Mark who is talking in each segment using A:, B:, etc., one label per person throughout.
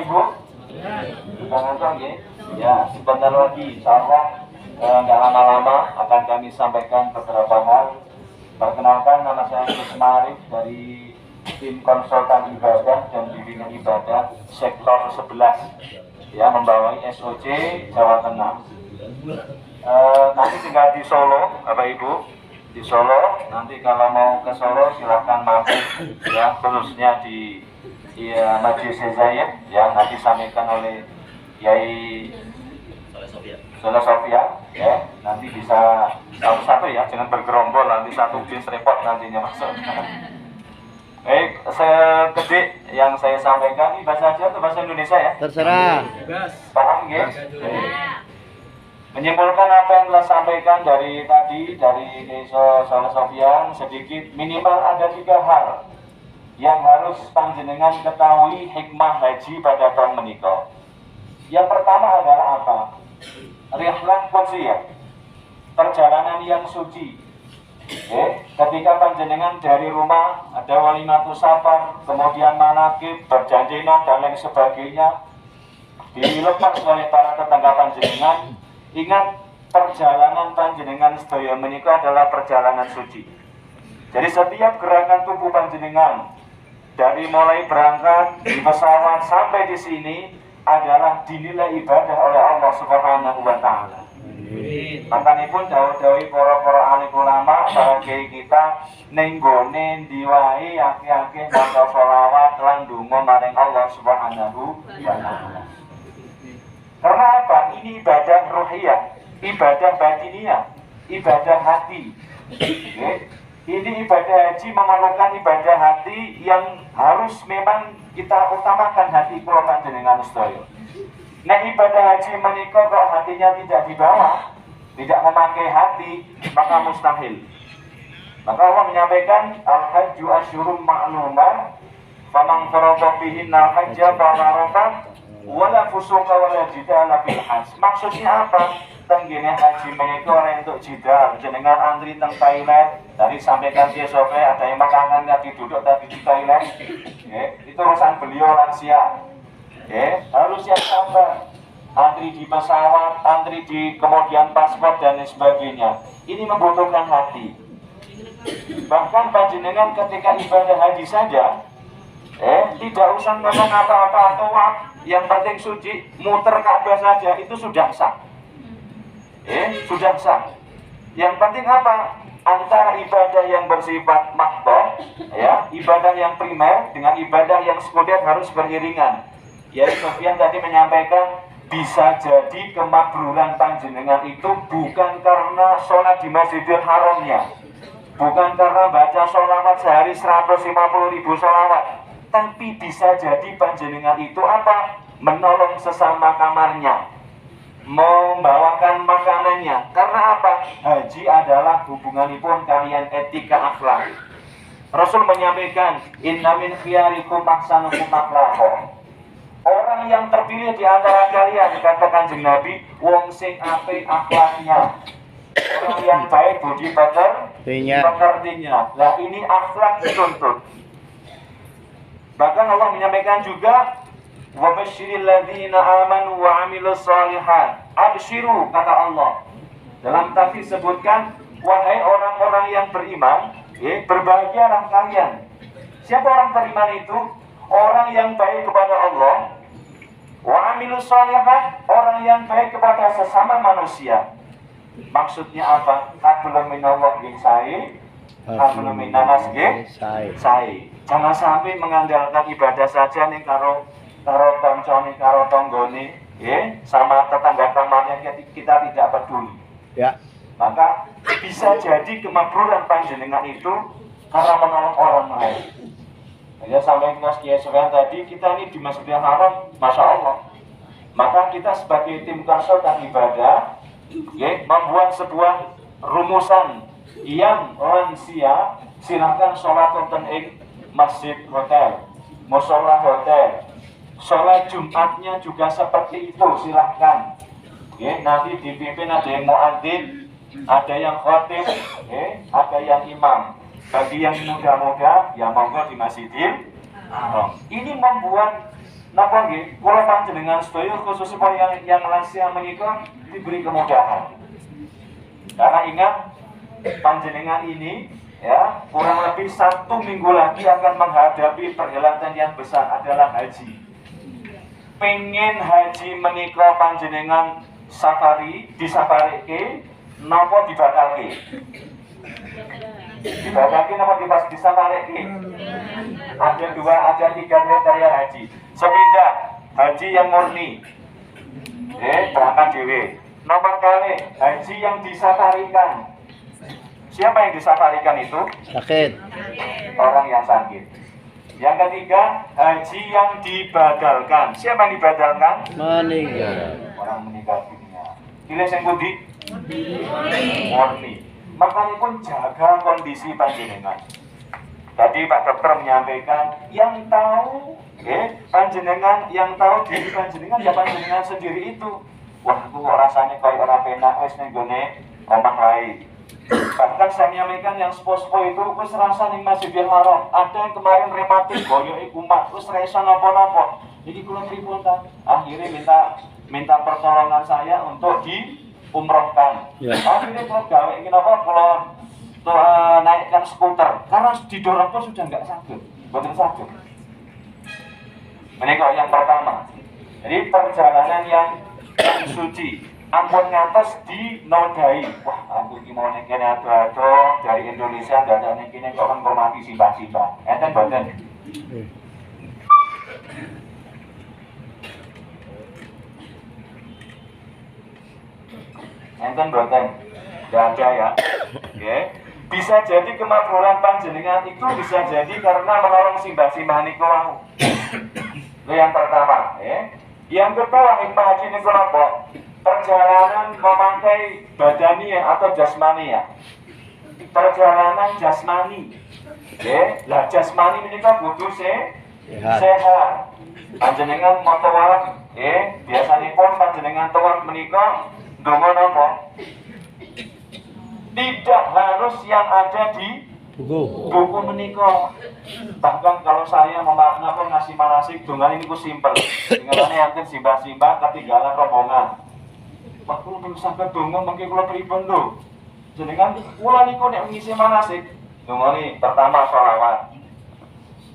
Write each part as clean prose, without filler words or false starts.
A: Ibu? Sudah nonton ya? Ya, sebentar lagi insyaallah nggak lama-lama akan kami sampaikan beberapa hal. Perkenalkan, nama saya Gus Marif dari tim konsultan ibadah dan bimbingan ibadah sektor 11 ya, membawahi SOC Jawa Tengah. Nanti tinggal di Solo, Bapak Ibu, di Solo. Nanti kalau mau ke Solo silahkan mampir ya, khususnya di Majelis Zaid ya, nanti disampaikan oleh Yai Soleh Sofia ya, nanti bisa satu-satu ya, jangan bergerombol nanti satu bis repot nantinya masuk. Baik, sekedik yang saya sampaikan ini bahasa Jawa atau bahasa Indonesia ya?
B: Terserah.
A: Paham ya? Menyimpulkan apa yang telah sampaikan dari tadi dari Soleh Sofia, sedikit minimal ada 3 hal yang harus panjenengan ketahui hikmah haji pada tahun menikah. Yang pertama adalah apa? Rihlah qudsiyyah, perjalanan yang suci. Ketika panjenengan dari rumah ada walimatus safar, kemudian manakib, berjanjinan dan lain sebagainya, dilepas oleh para tetangga panjenengan. Ingat, perjalanan panjenengan sedaya menikah adalah perjalanan suci. Jadi setiap gerakan tubuh panjenengan dari mulai berangkat di pesawat sampai di sini adalah dinilai ibadah oleh Allah Subhanahu wa Ta'ala. Makanya pun jauh-jauhi para alim ulama, para kiai kita nenggone diwai aki-aki maca sholawat lan ndonga maring Allah Subhanahu wa Ta'ala. Karena apa? Ini ibadah ruhiyah, ibadah batiniah, ibadah hati. Ini ibadah haji memerlukan ibadah hati yang harus memang kita utamakan hati kula panjenengan sedaya. Nah, ibadah haji menika kok hatinya tidak dibawa, tidak memakai hati, maka mustahil. Maka Allah menyampaikan al-hajju asyurum ma'lumah, faman farada fihinna al-hajja fala rafat wala fusuqa wala jidala fil hajj. Maksudnya apa? Tenggene haji menika ora entuk jidal, jenengan antri teng toilet, dari sampaikan dia sore ada yang makanan tadi duduk tadi di toilet. Itu urusan beliau lansia. Harus yang sabar. Antri di pesawat, antri di kemudian paspor dan lain sebagainya. Ini membutuhkan hati. Bahkan panjenengan ketika ibadah haji saja, tidak usah ngomong apa-apa atau yang penting suci, muter Ka'bah saja itu sudah sah. Sudah sah. Yang penting apa? Antara ibadah yang bersifat mahdhah, ya, ibadah yang primer dengan ibadah yang sekunder harus beriringan. Ya, Sofyan tadi menyampaikan bisa jadi kemakruhan panjenengan itu bukan karena sholat di Masjidil Haramnya, bukan karena baca sholawat sehari 150.000 sholawat, tapi bisa jadi panjenengan itu apa? Menolong sesama kamarnya, membawakan makanannya. Karena apa? Haji adalah hubunganipun kalian etika akhlak. Rasul menyampaikan, inna min khiyarikum ahsanukum akhlaqan. Orang yang terpilih di antara kalian, katakan Kanjeng Nabi, wong sing apik akhlaknya. Orang yang baik budi pekertinya. Lah ini akhlak dituntut. Bahkan Allah menyampaikan juga, wa basyiril ladzina amanu wa amilus shalihat. Absyiru, kata Allah. Dalam tafsir sebutkan, wahai orang-orang yang beriman, berbahagialah kalian. Siapa orang beriman itu? Orang yang baik kepada Allah, wa amilus shalihat, orang yang baik kepada sesama manusia. Maksudnya apa? Hablum minallah sai, hablum minanas sai. Jangan sampai mengandalkan ibadah saja nih karo kancane, karo tanggane, sama tetangga kamarnya kita tidak peduli.
B: Ya.
A: Maka bisa jadi kemakruhan panjenengan itu karena menolong orang lain. Ya, sampai Mas Kiai Sofyan tadi, kita ini di Masjidil Haram, Masya Allah. Maka kita sebagai tim konsultan ibadah, membuat sebuah rumusan yang lansia. Silahkan sholat wonten ing masjid hotel, mushola hotel. Sholat Jumatnya juga seperti itu, silahkan. Nanti dipimpin ada yang muadzin, ada yang khatib, ada yang imam. Bagi yang muda-muda, ya monggo di Masjidil Haram. Ini membuat Napa nggih, kula panjenengan sedaya khususipun yang lansia menika diberi kemudahan. Karena ingat, panjenengan ini ya kurang lebih 1 minggu lagi akan menghadapi perhelatan yang besar adalah haji. Pengen haji menika panjenengan disafarike napa dibatalke? Dibatalke napa disafarike? Ada 3 kriteria haji. Sepindah haji yang murni, berangkat dhewe. Nomor kali haji yang disafarikan. Siapa yang disafarikan itu?
B: Sakit.
A: Orang yang sakit. Yang ketiga, haji yang dibadalkan. Siapa yang dibadalkan?
B: Meninggal.
A: Orang meninggal dunia. Pilih yang pundi? Murni. Makanya pun jaga kondisi panjenengan. Tadi Pak Dokter menyampaikan yang tahu, panjenengan yang tahu diri panjenengan ya panjenengan sendiri itu. Wah, aku rasanya kayak orang penak wis ning gone omah wae. Bahkan saya menyampaikan yang sepo-sepo itu wis rasa ning Masjidil Haram. Ada yang kemarin rematik boyoke kumat, wis ra iso napa-napa. Jadi kula pripun ta? Akhirnya minta pertolongan saya untuk diumrohkan.
B: Ya.
A: Akhirnya kula gawe iki napa kula naikkan skuter karena didorong pun sudah nggak sakit, betul sakit. Ini kok yang pertama. Jadi perjalanan yang suci, ampun ngatos dinodai. Wah, aku iki mau ning kene ado-ado dari Indonesia dadak ning kene kok menghormati simbah-simbah. Enten boten? Enten boten? Enggak ada ya. Oke. Bisa jadi kemakmuran panjenengan itu bisa jadi karena menolong simbah-simbah niku wau. Itu yang pertama, ya. Yang kedua, hikmah haji niku napa? Perjalanan memakai badania atau jasmania. Perjalanan jasmani. Lah jasmani menika kudu sehat. Panjenengan mau tawaf, biasanipun panjenengan tawaf menika ndonga napa? Tidak harus yang ada di buku menika. Bahkan kalau saya ngasih manasik dongan ini ku simpel. Dengarane enten simbah-simbah ketinggalan rombongan. Pak kula perlu sampai donga mengki kula pripun lho. Jenengan kula niku nek ngisi manasik, dongane pertama sholawat.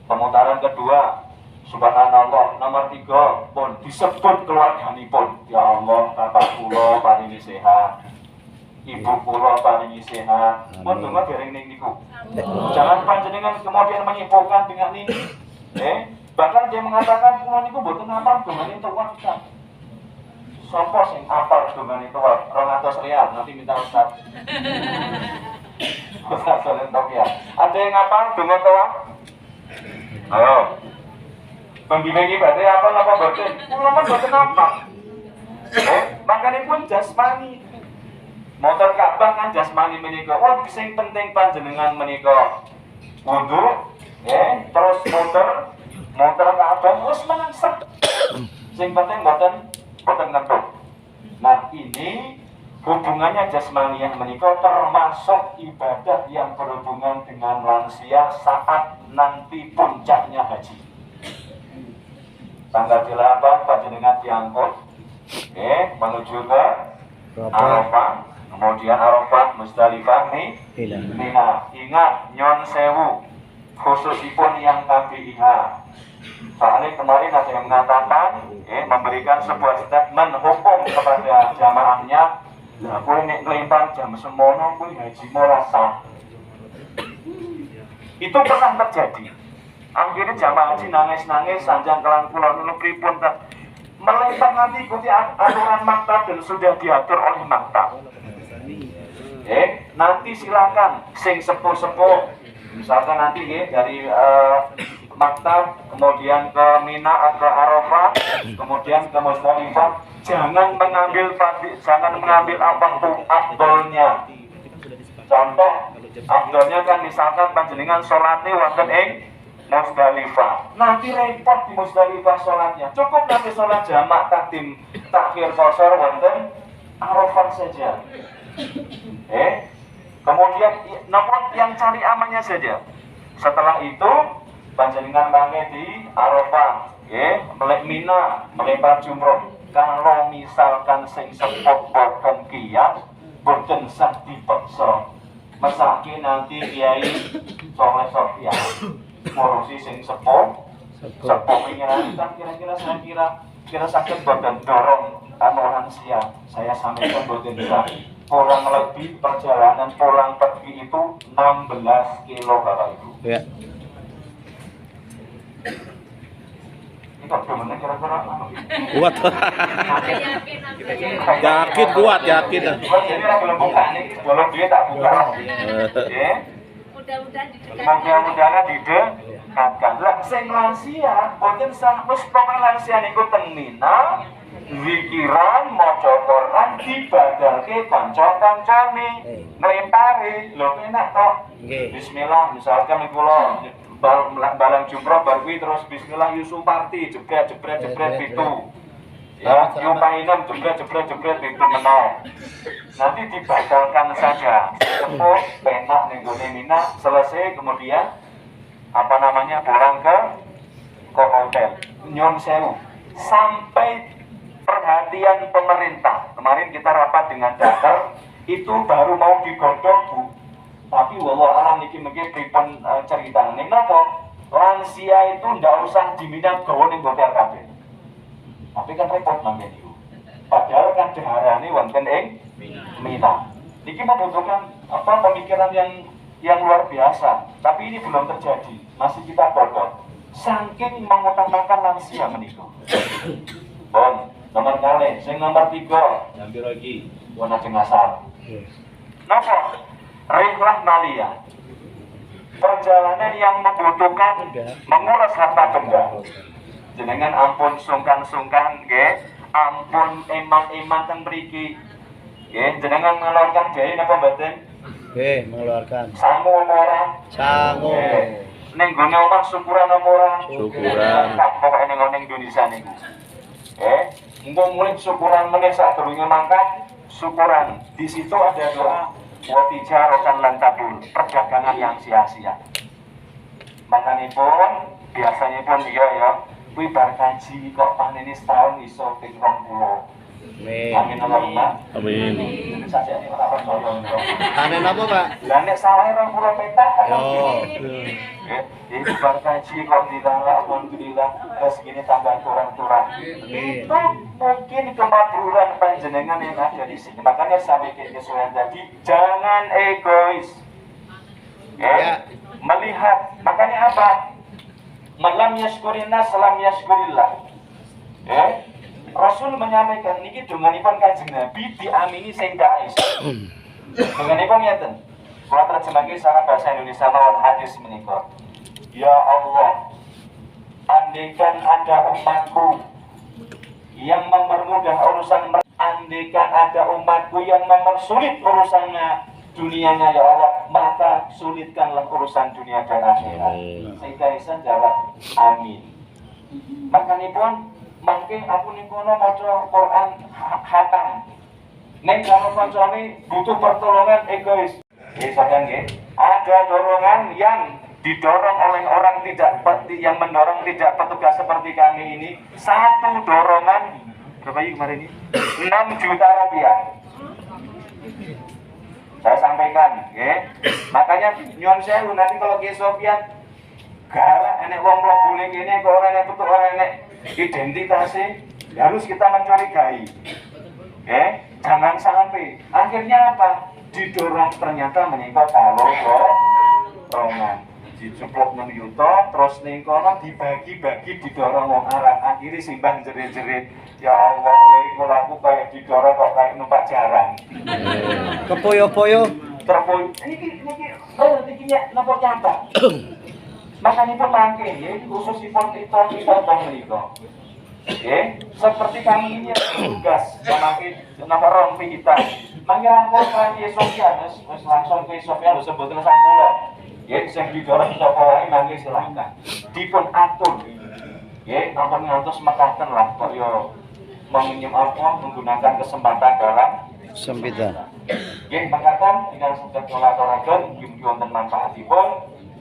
A: Pemutaran kedua subhanallah, nomor 3 pun disebut keluarganipun. Ya Allah, bapak kula paringi sehat. Ibu kula paringi sehat. Pun donga dereng ning niku. Jangan panjenengan kemudian menyibukkan dengan ini. Bahkan dia mengatakan kula niku mboten hafal dongane tuwak kan. Sopo sing hafal dongane tuwak 200 rial nanti minta ustaz. Ustaz solen ya. Ada yang hafal donga tuwak? Ayo. Pembimbing ibadah apa boten? Kula mah boten hafal. Makanya pun jasmani. Motor Ka'bah kan jasmani menika. Wah, sing penting panjenengan menika wudu, terus motor Ka'bah wis menang sek. Sing penting boten ngentuk. Nah, ini hubungannya jasmaniyah menika termasuk ibadah yang berhubungan dengan lansia saat nanti puncaknya haji. Tanggal 8 panjenengan diangkut, menuju ke Arafah. Kemudian Arafah, Musdalifah, Mina. Ingat, nyon sewu, khususipun yang KBIH. Soalnya kemarin ada yang mengatakan, memberikan sebuah statement hukum kepada jamaahnya. Nah, kue nek ngelempar jam semono, kue haji morasa. Itu pernah terjadi. Akhirnya jamaah haji nangis-nangis, sanjang kelang kulon nulu pripun tak. Melempar nanti ikuti aturan maktab dan sudah diatur oleh maktab. Nanti silakan sing sepuh-sepuh misalkan nanti dari maktab kemudian ke Mina atau Arafah kemudian ke Musdalifah jangan mengambil apapun afdolnya. Contoh afdolnya kan misalkan panjenengan sholatnya wonten ing Musdalifah, nanti repot di Musdalifah sholatnya. Cukup nanti sholat jamak takdim takhir qasar wonten Arafah saja. Kemudian nomor yang cari amannya saja. Setelah itu panjenengan mangke di Arafah, melek Mina, melempar jumroh. Kalau misalkan sing sepuh boten kiyat, boten sah dipeksa. Mesake nanti Kiai Soleh Sofyan ngurusi sing sepuh pengiran kan kira-kira saya kira sakit boten dorong lansia. Saya sampaikan boten bisa. Kurang lebih perjalanan pulang pergi itu 16 kilo Bapak Ibu.
B: Ya.
A: Itu benar kira-kira
B: Kuat. Yakin kuat, yakin.
A: Jadi belum buka nih, belum dia tak buka. Mudah-mudahan didekatkan. Lah sing lansia, boten sah wis pokoke lansia niku teng Mina, zikiran, maca Quran dibadalke kanca-kancane, nglempari. Lho enak kok. Bismillah misalkan kula balang jumroh bar kuwi terus bismillah Yusuparti jebret itu. Ya, Yupainan jebret itu menol. Nanti dibatalkan saja. Sepuh penak ning gone Mina selesai kemudian pulang ke hotel. Nyon sewu. Sampai perhatian pemerintah. Kemarin kita rapat dengan Dakar, itu baru mau digodok, Bu. Tapi wallah alam niki pripun ceritane napa? Lansia itu ndak usah diminat gawe ning hotel kabeh. Tapi kan repot mangke niku. Padahal kan daharane wonten ing Mina. Niki membutuhkan pemikiran yang luar biasa. Tapi ini belum terjadi. Masih kita godok. Saking mengutamakan lansia menika. Bon, nomor kali, sing nomor 3.
B: Hampir lagi.
A: Wana jengasar. Napa? Rihlah Malia. Perjalanan yang membutuhkan menguras harta benda. Jenengan ampun sungkan-sungkan nggih, ampun iman-iman teng mriki. Nggih, jenengan mengeluarkan biaya napa mboten?
B: Nggih, mengeluarkan.
A: Sangu ora?
B: Sangu.
A: Ning gone omah syukuran apa ora?
B: Syukuran.
A: Pokoke ning Indonesia niku. Engko mulai syukuran meneh sadurunge mangkat, syukuran. Di situ ada doa wa tijaratan lan tabur, perdagangan yang sia-sia. Makanipun biasanya pun ya kuwi bar kaji kok panene setahun iso ping 20. Amin Allahumma.
B: Amin.
A: Sajane ora percaya.
B: Panen apa, Pak?
A: Lah nek salah 20 petak.
B: Yo.
A: Ini bar kaji kok dilala alhamdulillah rezekine tambah turun-turun. Itu mungkin kemakruran panjenengan yang ada di sini. Makanya sampai kesesuaian tadi jangan egois.
B: Ya.
A: Melihat, makanya apa? Malam yaskurina salam yaskurillah. Rasul menyampaikan niki donganipun Kanjeng Nabi diamini sing kais. Donganipun ngeten. Kula terjemahke secara bahasa Indonesia mawon hadis menika. Ya Allah, andaikan ada umatku yang mempermudah urusan, andaikan ada umatku yang mempersulit urusannya dunianya ya Allah, maka sulitkanlah urusan dunia dan akhirat. Sehingga isan jawab amin. Makanipun mangke aku ning kono maca Quran khatam. Nek kalau kancane butuh pertolongan egois. Sadang nggih, ada dorongan yang didorong oleh orang yang mendorong tidak petugas seperti kami ini. Satu dorongan berapa kemarin ini? 6 juta rupiah. Saya sampaikan, makanya nyuwun sewu nanti kalau Ki Sofyan gara enek wong mlebu ning kene kok ora enek petuk ora enek identitasnya, harus kita mencurigai. Jangan sampai akhirnya apa? Didorong ternyata menika rongan. Dicuplok 6 yuta terus ning kono dibagi-bagi didorong wong arah. Akhire simbang jerit-jerit, ya Allah, kula aku kayak didorong kok kayak numpak jaran.
B: Kepoyo-poyo.
A: Terpoyo. Niki napa nyata. Makanipun mangke nggih khususipun kita menika. Seperti kami ini tugas mangke napa rompi kita. Mangke langsung ke Sofyan, wis langsung ke Sofyan sebutna sak kula. Sing didorong sapa wae mangke silakan. Dipun atur. Ampun ngantos mekaten lah kok yo menggunakan kesempatan dalam
B: Sempitan.
A: makaten ingkang saged ngaturaken mugi-mugi wonten manfaatipun.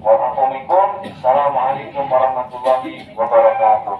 A: Ora pamipun Assalamualaikum warahmatullahi wabarakatuh.